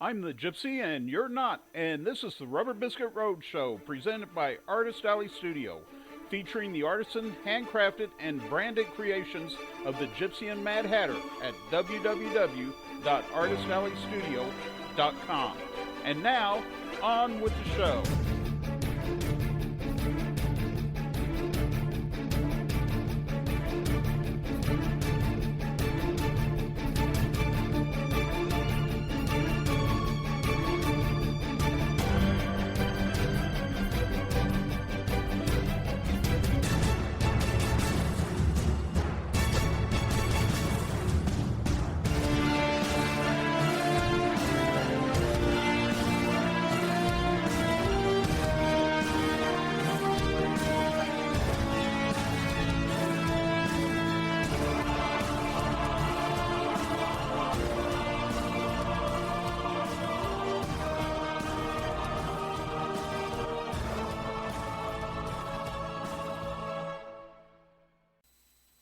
I'm the Gypsy and you're not, and this is the Rubber Biscuit Roadshow presented by Artist Alley Studio, featuring the artisan, handcrafted, and branded creations of the Gypsy and Mad Hatter at www.artistalleystudio.com. And now, on with the show.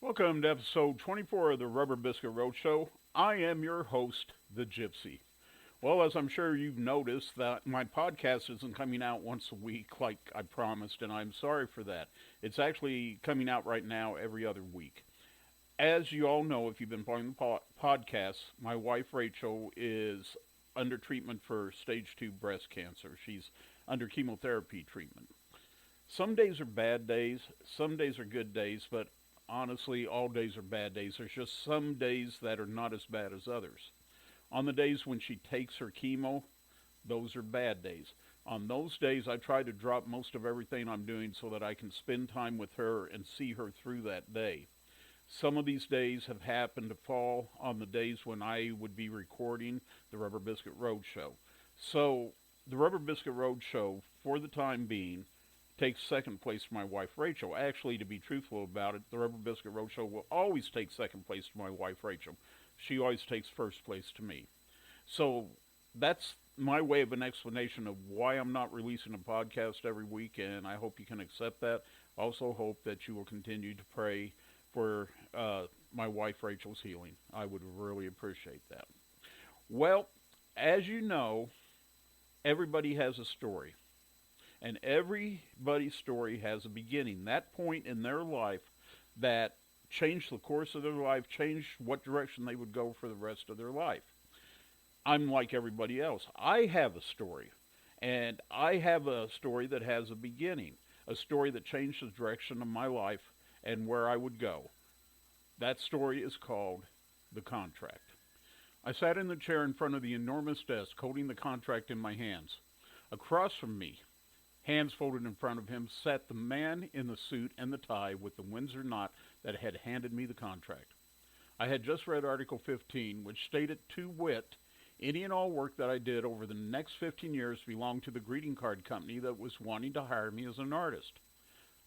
Welcome to episode 24 of the Rubber Biscuit Roadshow. I am your host, the Gypsy. Well, as I'm sure you've noticed, that my podcast isn't coming out once a week like I promised, and I'm sorry for that. It's actually coming out right now every other week. As you all know, if you've been following the podcast, my wife Rachel is under treatment for stage 2 breast cancer. She's under chemotherapy treatment. Some days are bad days, some days are good days, but honestly, all days are bad days. There's just some days that are not as bad as others. On the days when she takes her chemo, those are bad days. On those days, I try to drop most of everything I'm doing so that I can spend time with her and see her through that day. Some of these days have happened to fall on the days when I would be recording the Rubber Biscuit Roadshow. So, the Rubber Biscuit Roadshow, for the time being, takes second place to my wife Rachel. Actually, to be truthful about it, the Rubber Biscuit Roadshow will always take second place to my wife Rachel. She always takes first place to me. So that's my way of an explanation of why I'm not releasing a podcast every week, and I hope you can accept that. Also hope that you will continue to pray for my wife Rachel's healing. I would really appreciate that. Well, as you know, everybody has a story. And everybody's story has a beginning. That point in their life that changed the course of their life, changed what direction they would go for the rest of their life. I'm like everybody else. I have a story. And I have a story that has a beginning. A story that changed the direction of my life and where I would go. That story is called The Contract. I sat in the chair in front of the enormous desk, holding the contract in my hands. Across from me, hands folded in front of him, sat the man in the suit and the tie with the Windsor knot that had handed me the contract. I had just read Article 15, which stated to wit, any and all work that I did over the next 15 years belonged to the greeting card company that was wanting to hire me as an artist.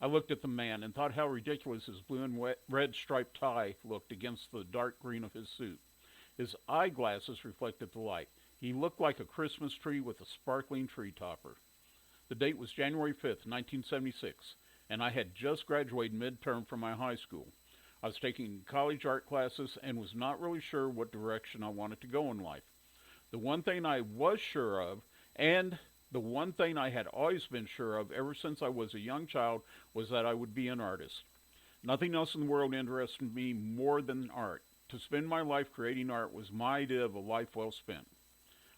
I looked at the man and thought how ridiculous his blue and red striped tie looked against the dark green of his suit. His eyeglasses reflected the light. He looked like a Christmas tree with a sparkling tree topper. The date was January 5th, 1976, and I had just graduated midterm from my high school. I was taking college art classes and was not really sure what direction I wanted to go in life. The one thing I was sure of, and the one thing I had always been sure of ever since I was a young child, was that I would be an artist. Nothing else in the world interested me more than art. To spend my life creating art was my idea of a life well spent.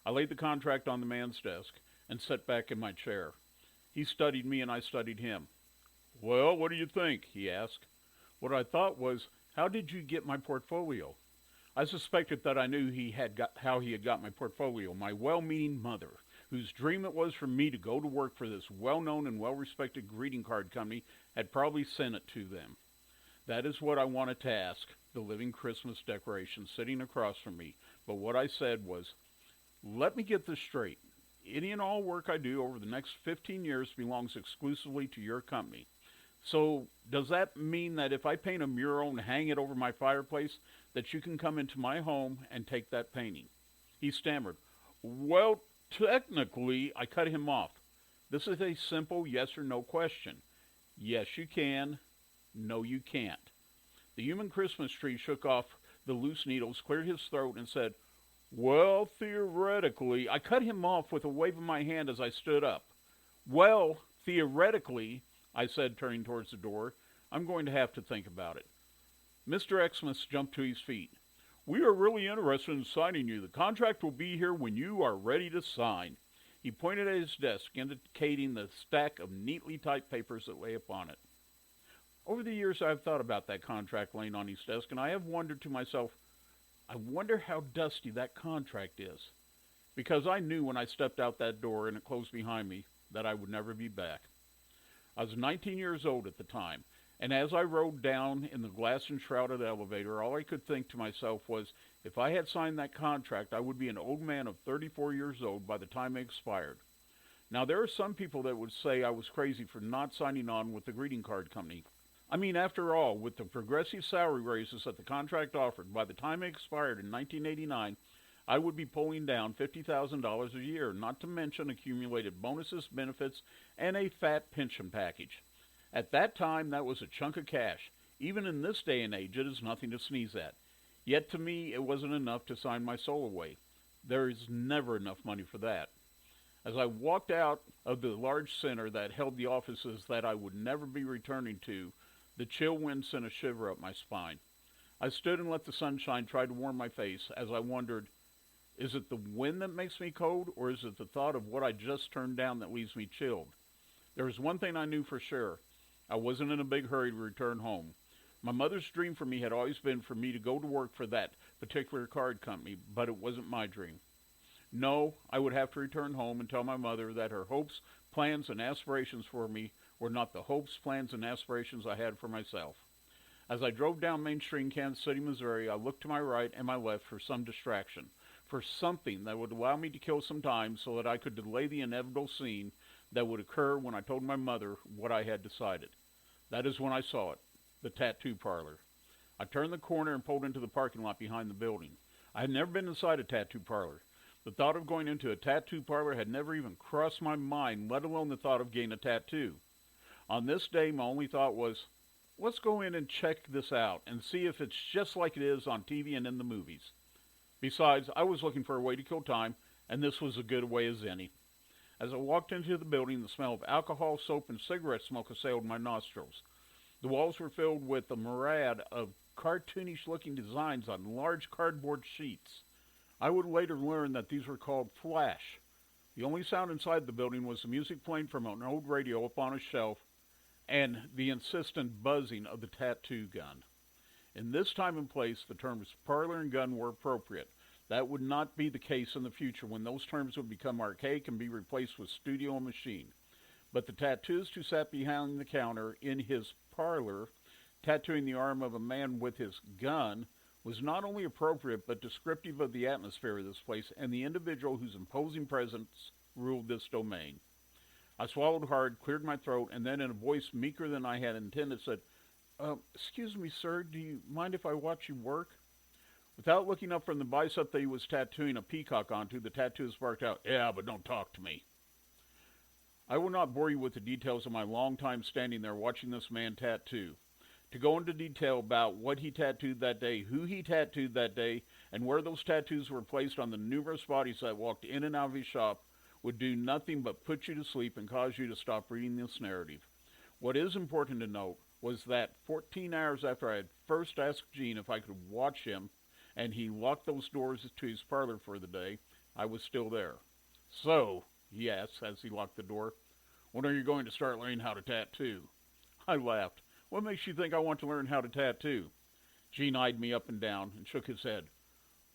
I laid the contract on the man's desk and sat back in my chair. He studied me and I studied him. "Well, what do you think?" he asked. What I thought was, how did you get my portfolio? I suspected that I knew how he had got my portfolio. My well-meaning mother, whose dream it was for me to go to work for this well-known and well-respected greeting card company, had probably sent it to them. That is what I wanted to ask, the living Christmas decoration sitting across from me. But what I said was, let me get this straight. Any and all work I do over the next 15 years belongs exclusively to your company. So does that mean that if I paint a mural and hang it over my fireplace, that you can come into my home and take that painting? He stammered, "Well, technically," I cut him off. This is a simple yes or no question. Yes, you can. No, you can't. The human Christmas tree shook off the loose needles, cleared his throat, and said, Well, theoretically, I cut him off with a wave of my hand as I stood up. Well, theoretically, I said, turning towards the door, I'm going to have to think about it. Mr. Xmas jumped to his feet. We are really interested in signing you. The contract will be here when you are ready to sign. He pointed at his desk, indicating the stack of neatly typed papers that lay upon it. Over the years, I have thought about that contract laying on his desk, and I have wondered to myself, I wonder how dusty that contract is. Because I knew when I stepped out that door and it closed behind me that I would never be back. I was 19 years old at the time, and as I rode down in the glass enshrouded elevator, all I could think to myself was, if I had signed that contract, I would be an old man of 34 years old by the time it expired. Now, there are some people that would say I was crazy for not signing on with the greeting card company. I mean, after all, with the progressive salary raises that the contract offered, by the time it expired in 1989, I would be pulling down $50,000 a year, not to mention accumulated bonuses, benefits, and a fat pension package. At that time, that was a chunk of cash. Even in this day and age, it is nothing to sneeze at. Yet to me, it wasn't enough to sign my soul away. There is never enough money for that. As I walked out of the large center that held the offices that I would never be returning to, the chill wind sent a shiver up my spine. I stood and let the sunshine try to warm my face as I wondered, is it the wind that makes me cold, or is it the thought of what I just turned down that leaves me chilled? There was one thing I knew for sure. I wasn't in a big hurry to return home. My mother's dream for me had always been for me to go to work for that particular card company, but it wasn't my dream. No, I would have to return home and tell my mother that her hopes, plans, and aspirations for me were not the hopes, plans, and aspirations I had for myself. As I drove down Main Street in Kansas City, Missouri, I looked to my right and my left for some distraction, for something that would allow me to kill some time so that I could delay the inevitable scene that would occur when I told my mother what I had decided. That is when I saw it, the tattoo parlor. I turned the corner and pulled into the parking lot behind the building. I had never been inside a tattoo parlor. The thought of going into a tattoo parlor had never even crossed my mind, let alone the thought of getting a tattoo. On this day, my only thought was, let's go in and check this out and see if it's just like it is on TV and in the movies. Besides, I was looking for a way to kill time, and this was as good a way as any. As I walked into the building, the smell of alcohol, soap, and cigarette smoke assailed my nostrils. The walls were filled with a myriad of cartoonish-looking designs on large cardboard sheets. I would later learn that these were called flash. The only sound inside the building was the music playing from an old radio up on a shelf and the insistent buzzing of the tattoo gun. In this time and place, the terms parlor and gun were appropriate. That would not be the case in the future when those terms would become archaic and be replaced with studio and machine. But the tattooist who sat behind the counter in his parlor, tattooing the arm of a man with his gun, was not only appropriate but descriptive of the atmosphere of this place and the individual whose imposing presence ruled this domain. I swallowed hard, cleared my throat, and then in a voice meeker than I had intended said, excuse me, sir, do you mind if I watch you work? Without looking up from the bicep that he was tattooing a peacock onto, the tattooist barked out, yeah, but don't talk to me. I will not bore you with the details of my long time standing there watching this man tattoo. To go into detail about what he tattooed that day, who he tattooed that day, and where those tattoos were placed on the numerous bodies that walked in and out of his shop would do nothing but put you to sleep and cause you to stop reading this narrative. What is important to note was that 14 hours after I had first asked Gene if I could watch him, and he locked those doors to his parlor for the day, I was still there. So, he asked as he locked the door, when are you going to start learning how to tattoo? I laughed. What makes you think I want to learn how to tattoo? Gene eyed me up and down and shook his head.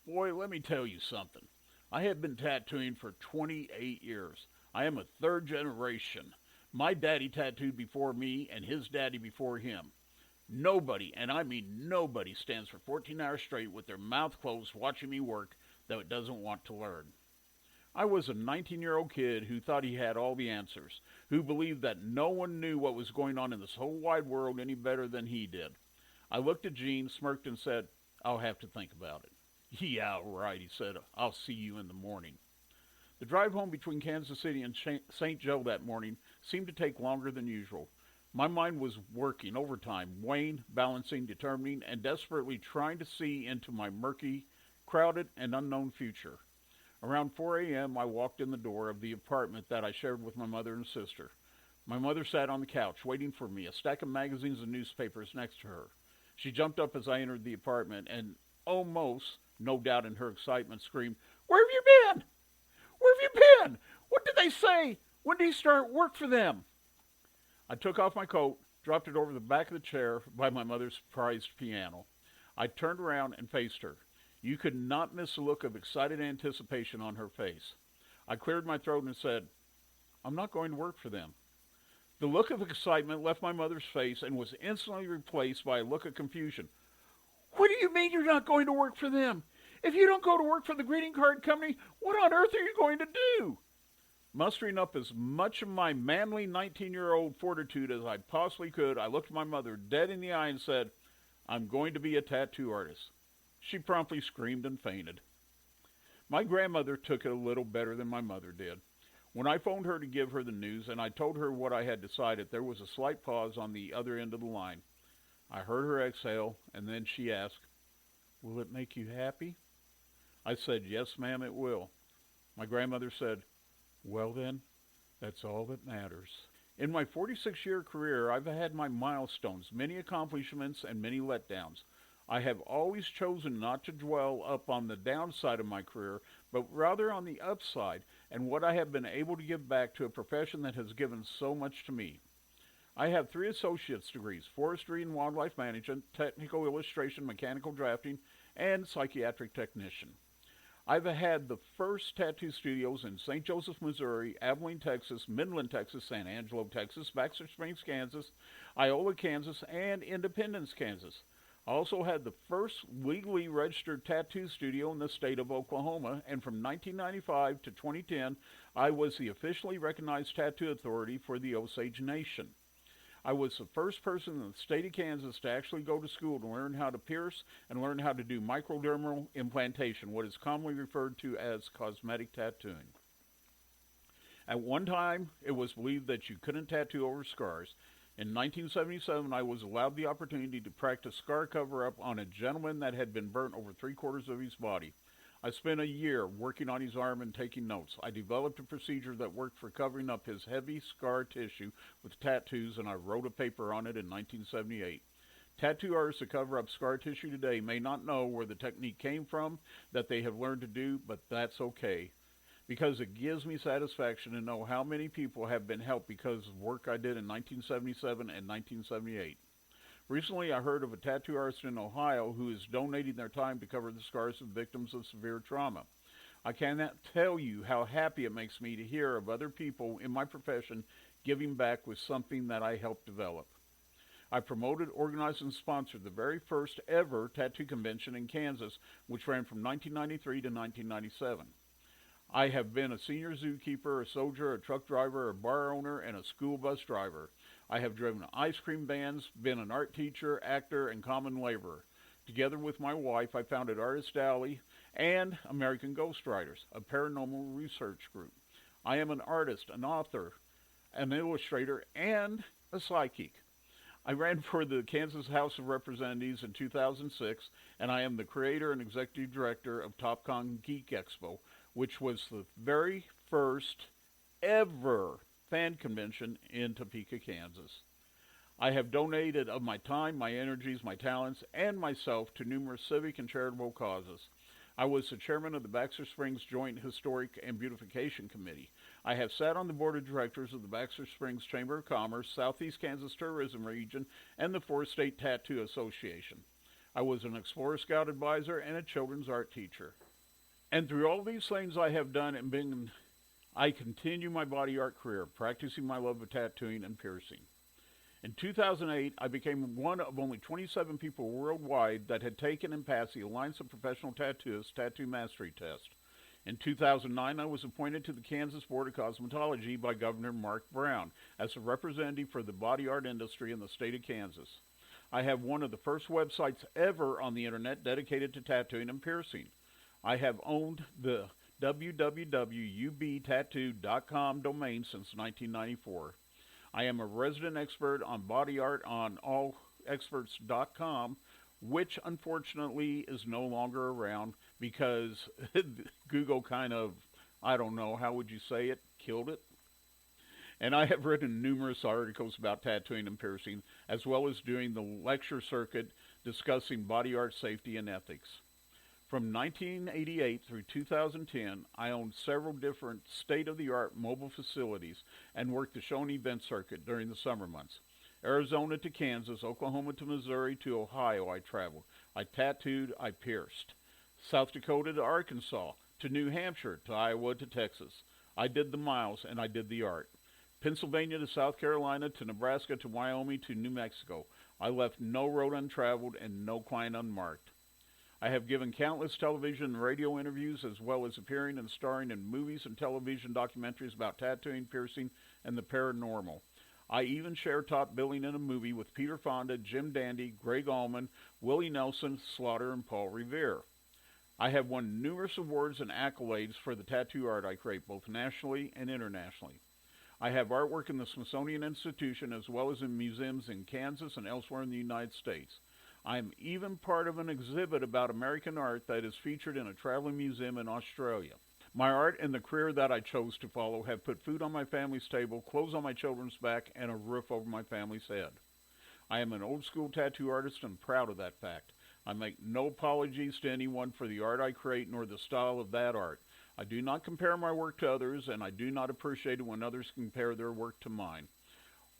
Boy, let me tell you something. I have been tattooing for 28 years. I am a third generation. My daddy tattooed before me and his daddy before him. Nobody, and I mean nobody, stands for 14 hours straight with their mouth closed watching me work that doesn't want to learn. I was a 19-year-old kid who thought he had all the answers, who believed that no one knew what was going on in this whole wide world any better than he did. I looked at Gene, smirked, and said, I'll have to think about it. Yeah, all right, he said. I'll see you in the morning. The drive home between Kansas City and St. Joe that morning seemed to take longer than usual. My mind was working overtime, weighing, balancing, determining, and desperately trying to see into my murky, crowded and unknown future. Around 4 a.m., I walked in the door of the apartment that I shared with my mother and sister. My mother sat on the couch, waiting for me, a stack of magazines and newspapers next to her. She jumped up as I entered the apartment and almost, no doubt in her excitement, screamed, "Where have you been? Where have you been? What did they say? When did he start work for them?" I took off my coat, dropped it over the back of the chair by my mother's prized piano. I turned around and faced her. You could not miss the look of excited anticipation on her face. I cleared my throat and said, "I'm not going to work for them." The look of excitement left my mother's face and was instantly replaced by a look of confusion. "What do you mean you're not going to work for them? If you don't go to work for the greeting card company, what on earth are you going to do?" Mustering up as much of my manly 19-year-old fortitude as I possibly could, I looked my mother dead in the eye and said, "I'm going to be a tattoo artist." She promptly screamed and fainted. My grandmother took it a little better than my mother did. When I phoned her to give her the news and I told her what I had decided, there was a slight pause on the other end of the line. I heard her exhale, and then she asked, "Will it make you happy?" I said, "Yes, ma'am, it will." My grandmother said, "Well then, that's all that matters." In my 46-year career, I've had my milestones, many accomplishments, and many letdowns. I have always chosen not to dwell up on the downside of my career, but rather on the upside and what I have been able to give back to a profession that has given so much to me. I have 3 associate's degrees: forestry and wildlife management, technical illustration, mechanical drafting, and psychiatric technician. I've had the first tattoo studios in St. Joseph, Missouri, Abilene, Texas, Midland, Texas, San Angelo, Texas, Baxter Springs, Kansas, Iola, Kansas, and Independence, Kansas. I also had the first legally registered tattoo studio in the state of Oklahoma, and from 1995 to 2010, I was the officially recognized tattoo authority for the Osage Nation. I was the first person in the state of Kansas to actually go to school to learn how to pierce and learn how to do microdermal implantation, what is commonly referred to as cosmetic tattooing. At one time, it was believed that you couldn't tattoo over scars. In 1977, I was allowed the opportunity to practice scar cover-up on a gentleman that had been burnt over 3/4 of his body. I spent a year working on his arm and taking notes. I developed a procedure that worked for covering up his heavy scar tissue with tattoos, and I wrote a paper on it in 1978. Tattoo artists that cover up scar tissue today may not know where the technique came from that they have learned to do, but that's okay, because it gives me satisfaction to know how many people have been helped because of work I did in 1977 and 1978. Recently, I heard of a tattoo artist in Ohio who is donating their time to cover the scars of victims of severe trauma. I cannot tell you how happy it makes me to hear of other people in my profession giving back with something that I helped develop. I promoted, organized, and sponsored the very first ever tattoo convention in Kansas, which ran from 1993 to 1997. I have been a senior zookeeper, a soldier, a truck driver, a bar owner, and a school bus driver. I have driven ice cream vans, been an art teacher, actor, and common laborer. Together with my wife, I founded Artist Alley and American Ghostwriters, a paranormal research group. I am an artist, an author, an illustrator, and a psychic. I ran for the Kansas House of Representatives in 2006, and I am the creator and executive director of TopCon Geek Expo, which was the very first ever fan convention in Topeka, Kansas. I have donated of my time, my energies, my talents, and myself to numerous civic and charitable causes. I was the chairman of the Baxter Springs Joint Historic and Beautification Committee. I have sat on the board of directors of the Baxter Springs Chamber of Commerce, Southeast Kansas Tourism Region, and the Fourth State Tattoo Association. I was an Explorer Scout advisor and a children's art teacher. And through all these things I have done I continue my body art career, practicing my love of tattooing and piercing. In 2008, I became one of only 27 people worldwide that had taken and passed the Alliance of Professional Tattooists Tattoo Mastery Test. In 2009, I was appointed to the Kansas Board of Cosmetology by Governor Mark Brown as a representative for the body art industry in the state of Kansas. I have one of the first websites ever on the internet dedicated to tattooing and piercing. I have owned the www.ubtattoo.com domain since 1994. I am a resident expert on body art on allexperts.com, which unfortunately is no longer around because Google kind of, I don't know, how would you say it, killed it. And I have written numerous articles about tattooing and piercing, as well as doing the lecture circuit discussing body art safety and ethics. From 1988 through 2010, I owned several different state-of-the-art mobile facilities and worked the show and event circuit during the summer months. Arizona to Kansas, Oklahoma to Missouri to Ohio I traveled. I tattooed, I pierced. South Dakota to Arkansas, to New Hampshire, to Iowa to Texas. I did the miles and I did the art. Pennsylvania to South Carolina to Nebraska to Wyoming to New Mexico. I left no road untraveled and no client unmarked. I have given countless television and radio interviews, as well as appearing and starring in movies and television documentaries about tattooing, piercing, and the paranormal. I even share top billing in a movie with Peter Fonda, Jim Dandy, Greg Allman, Willie Nelson, Slaughter, and Paul Revere. I have won numerous awards and accolades for the tattoo art I create, both nationally and internationally. I have artwork in the Smithsonian Institution as well as in museums in Kansas and elsewhere in the United States. I am even part of an exhibit about American art that is featured in a traveling museum in Australia. My art and the career that I chose to follow have put food on my family's table, clothes on my children's back, and a roof over my family's head. I am an old school tattoo artist and proud of that fact. I make no apologies to anyone for the art I create nor the style of that art. I do not compare my work to others, and I do not appreciate it when others compare their work to mine.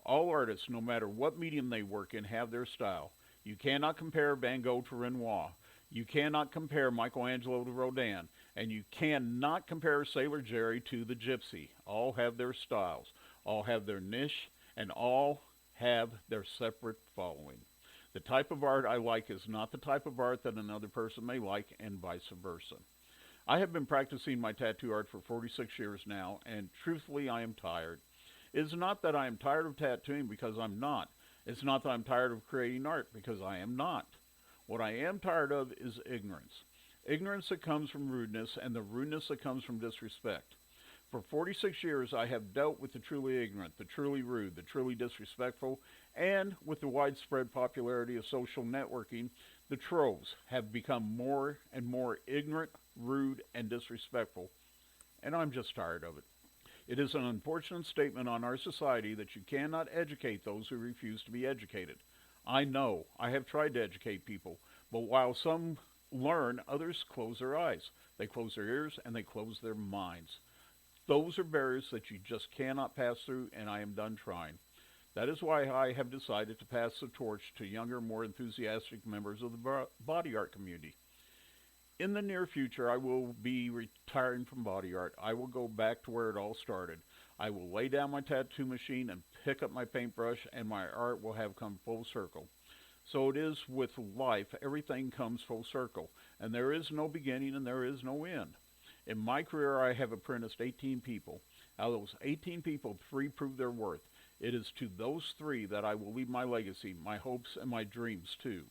All artists, no matter what medium they work in, have their style. You cannot compare Van Gogh to Renoir. You cannot compare Michelangelo to Rodin. And you cannot compare Sailor Jerry to the Gypsy. All have their styles. All have their niche, and all have their separate following. The type of art I like is not the type of art that another person may like, and vice versa. I have been practicing my tattoo art for 46 years now, and truthfully, I am tired. It is not that I am tired of tattooing, because I'm not. It's not that I'm tired of creating art, because I am not. What I am tired of is ignorance. Ignorance that comes from rudeness, and the rudeness that comes from disrespect. For 46 years, I have dealt with the truly ignorant, the truly rude, the truly disrespectful, and with the widespread popularity of social networking, the trolls have become more and more ignorant, rude, and disrespectful, and I'm just tired of it. It is an unfortunate statement on our society that you cannot educate those who refuse to be educated. I know, I have tried to educate people, but while some learn, others close their eyes. They close their ears, and they close their minds. Those are barriers that you just cannot pass through, and I am done trying. That is why I have decided to pass the torch to younger, more enthusiastic members of the body art community. In the near future, I will be retiring from body art. I will go back to where it all started. I will lay down my tattoo machine and pick up my paintbrush, and my art will have come full circle. So it is with life, everything comes full circle, and there is no beginning and there is no end. In my career, I have apprenticed 18 people. Out of those 18 people, 3 proved their worth. It is to those 3 that I will leave my legacy, my hopes, and my dreams too.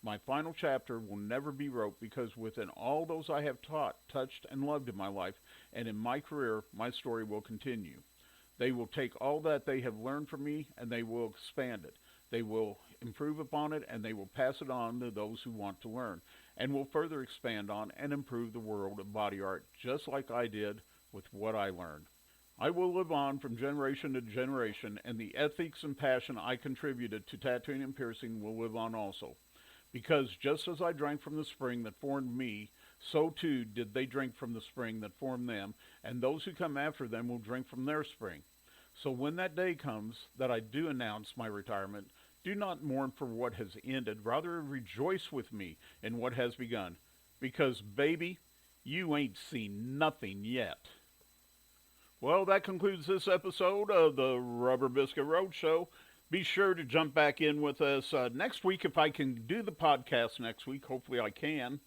My final chapter will never be wrote, because within all those I have taught, touched, and loved in my life and in my career, my story will continue. They will take all that they have learned from me and they will expand it. They will improve upon it, and they will pass it on to those who want to learn, and will further expand on and improve the world of body art, just like I did with what I learned. I will live on from generation to generation, and the ethics and passion I contributed to tattooing and piercing will live on also. Because just as I drank from the spring that formed me, so too did they drink from the spring that formed them, and those who come after them will drink from their spring. So when that day comes that I do announce my retirement, do not mourn for what has ended, rather rejoice with me in what has begun. Because, baby, you ain't seen nothing yet. Well, that concludes this episode of the Rubber Biscuit Roadshow. Be sure to jump back in with us next week if I can do the podcast next week. Hopefully I can.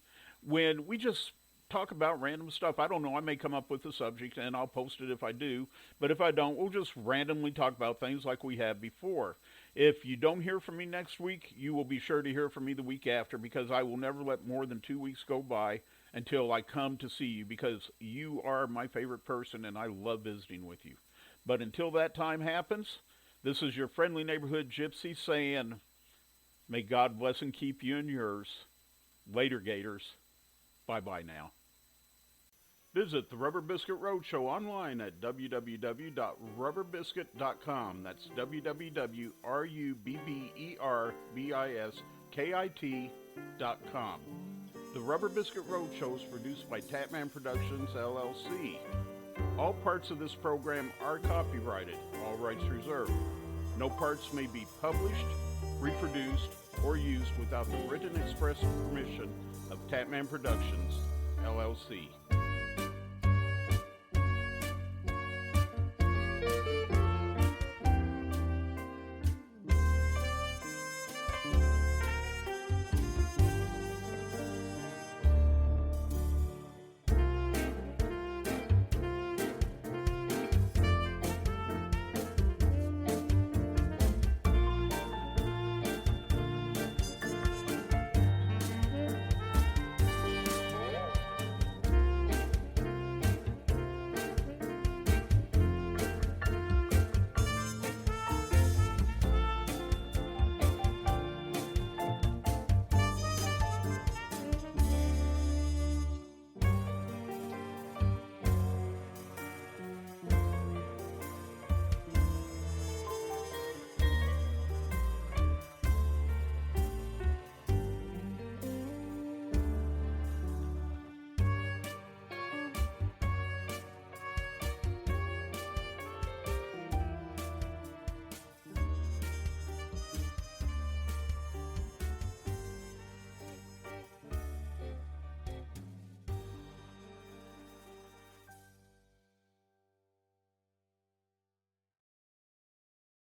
When we just talk about random stuff. I don't know. I may come up with a subject and I'll post it if I do. But if I don't, we'll just randomly talk about things like we have before. If you don't hear from me next week, you will be sure to hear from me the week after, because I will never let more than 2 weeks go by until I come to see you, because you are my favorite person and I love visiting with you. But until that time happens, this is your friendly neighborhood gypsy saying, may God bless and keep you and yours. Later, Gators. Bye-bye now. Visit the Rubber Biscuit Roadshow online at www.rubberbiskit.com. That's www.rubberbiskit.com. The Rubber Biscuit Roadshow is produced by Tatman Productions, LLC. All parts of this program are copyrighted, all rights reserved. No parts may be published, reproduced, or used without the written express permission of Tatman Productions, LLC.